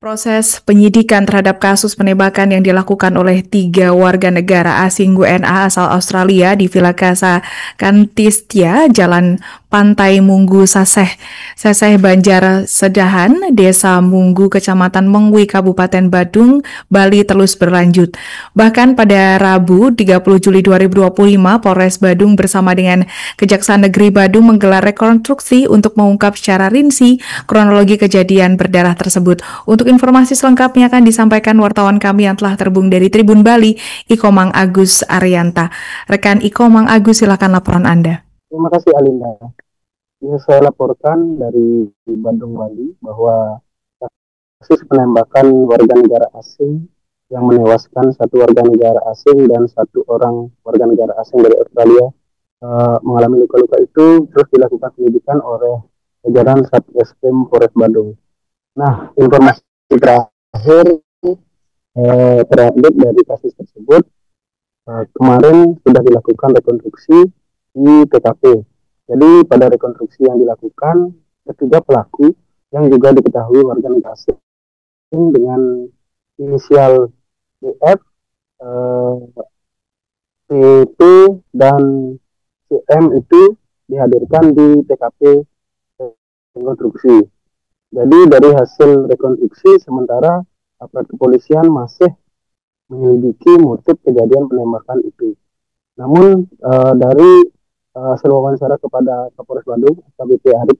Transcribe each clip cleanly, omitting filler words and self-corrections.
Proses penyidikan terhadap kasus penembakan yang dilakukan oleh 3 warga negara asing WNA asal Australia di Villa Casa Kantistia, Jalan Pantai Munggu, Seseh Banjar Sedahan, Desa Munggu, Kecamatan Mengwi, Kabupaten Badung, Bali terus berlanjut. Bahkan pada Rabu 30 Juli 2025, Polres Badung bersama dengan Kejaksaan Negeri Badung menggelar rekonstruksi untuk mengungkap secara rinci kronologi kejadian berdarah tersebut. Untuk informasi selengkapnya akan disampaikan wartawan kami yang telah terhubung dari Tribun Bali, Ikomang Agus Arianta. Rekan Ikomang Agus, silakan laporan Anda. Terima kasih Alinda. Yang saya laporkan dari Bandung, Bali, bahwa kasus penembakan warga negara asing yang menewaskan 1 warga negara asing dan 1 orang warga negara asing dari Australia mengalami luka-luka itu terus dilakukan penyidikan oleh jajaran Satreskrim Polres Bandung. Nah, informasi terakhir terupdate dari kasus tersebut, kemarin sudah dilakukan rekonstruksi di TKP. Jadi pada rekonstruksi yang dilakukan, ketiga pelaku yang juga diketahui warga negara asing dengan inisial DF, PP, dan CM itu dihadirkan di TKP rekonstruksi. Jadi dari hasil rekonstruksi sementara aparat kepolisian masih menyelidiki motif kejadian penembakan itu. Namun dari hasil wawancara kepada Kapolres Bandung, AKBP Arif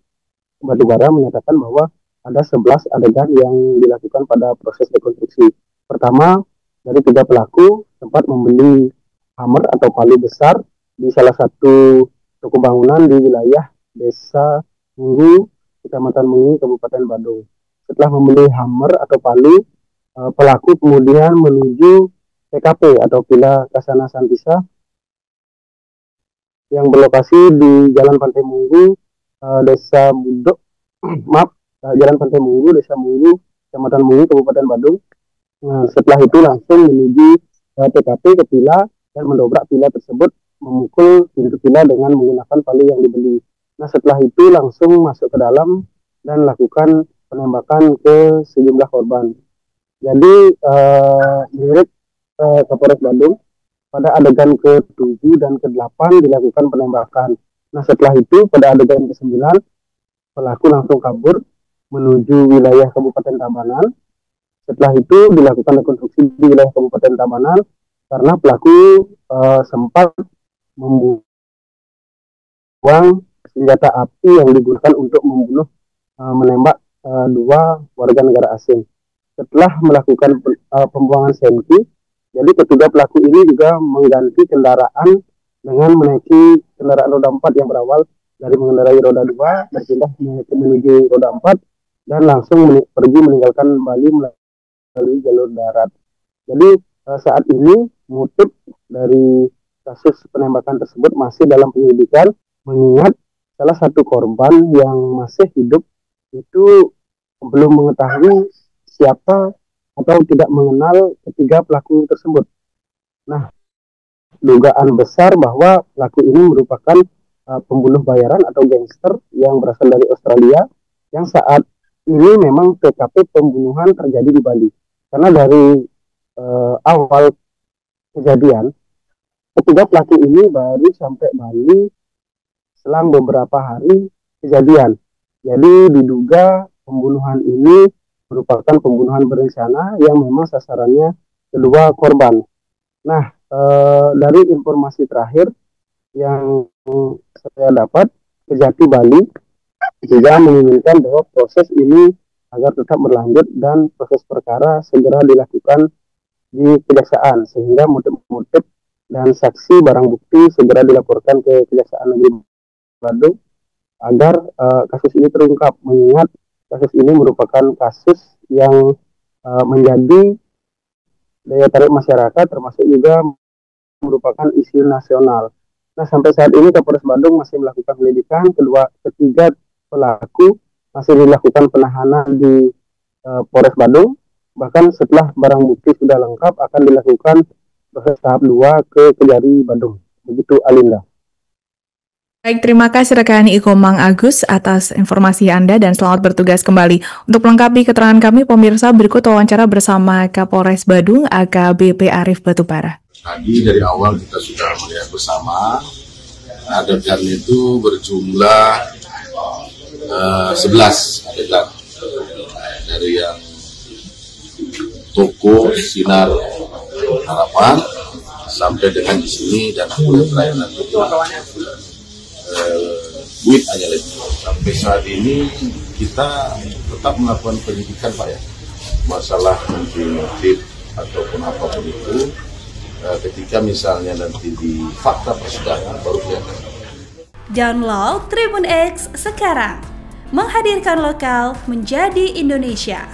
Batubara menyatakan bahwa ada 11 adegan yang dilakukan pada proses rekonstruksi. Pertama, dari 3 pelaku sempat membeli hammer atau palu besar di salah satu toko bangunan di wilayah Desa Munggu, Kecamatan Munggu, Kabupaten Badung. Setelah membeli hammer atau palu, pelaku kemudian menuju TKP atau Villa Kasana Santisa yang berlokasi di Jalan Pantai Munggu, Desa Budok, Jalan Pantai Munggu, Desa Munggu, Kecamatan Munggu, Kabupaten Badung. Setelah itu langsung menuju TKP ke villa dan mendobrak villa tersebut, memukul pintu villa dengan menggunakan palu yang dibeli. Nah, setelah itu langsung masuk ke dalam dan lakukan penembakan ke sejumlah korban. Jadi menurut Kapolres Bandung, pada adegan ke-7 dan ke-8 dilakukan penembakan. Nah, setelah itu pada adegan ke-9 pelaku langsung kabur menuju wilayah Kabupaten Tabanan. Setelah itu dilakukan rekonstruksi di wilayah Kabupaten Tabanan karena pelaku sempat membuang senjata api yang digunakan untuk menembak 2 warga negara asing. Setelah melakukan pembuangan senpi, jadi ketiga pelaku ini juga mengganti kendaraan dengan menaiki kendaraan roda 4 yang berawal dari mengendarai roda 2 berpindah menuju roda 4 dan langsung pergi meninggalkan Bali melalui jalur darat. Jadi saat ini motif dari kasus penembakan tersebut masih dalam penyelidikan, mengingat salah satu korban yang masih hidup itu belum mengetahui siapa atau tidak mengenal ketiga pelaku tersebut. Nah, dugaan besar bahwa pelaku ini merupakan pembunuh bayaran atau gangster yang berasal dari Australia, yang saat ini memang TKP pembunuhan terjadi di Bali. Karena dari awal kejadian, ketiga pelaku ini baru sampai Bali selang beberapa hari kejadian. Jadi diduga pembunuhan ini merupakan pembunuhan berencana yang memang sasarannya kedua korban. Nah, dari informasi terakhir yang saya dapat, Kejati Bali juga menginginkan bahwa proses ini agar tetap berlanjut dan proses perkara segera dilakukan di kejaksaan, sehingga motif-motif dan saksi barang bukti segera dilaporkan ke Kejaksaan Negeri Bandung agar kasus ini terungkap, mengingat kasus ini merupakan kasus yang menjadi daya tarik masyarakat, termasuk juga merupakan isu nasional. Nah, sampai saat ini Kapolres Bandung masih melakukan penyelidikan, ketiga pelaku masih dilakukan penahanan di Polres Bandung. Bahkan setelah barang bukti sudah lengkap akan dilakukan proses tahap 2 ke Kejari Bandung. Begitu Alinda. Baik, terima kasih rekan Iko Mang Agus atas informasi Anda dan selamat bertugas kembali. Untuk melengkapi keterangan kami, pemirsa, berikut wawancara bersama Kapolres Badung AKBP Arief Batubara. Tadi dari awal kita sudah melihat bersama adegan itu berjumlah 11 adegan dari yang toko Sinar Harapan sampai dengan di sini dan yang terakhir nanti Buit hanya lebih. Sampai saat ini kita tetap melakukan penyidikan Pak ya, masalah nanti motif ataupun apapun itu ketika misalnya nanti di fakta persidangan baru kelihatan. Download Tribun X sekarang, menghadirkan lokal menjadi Indonesia.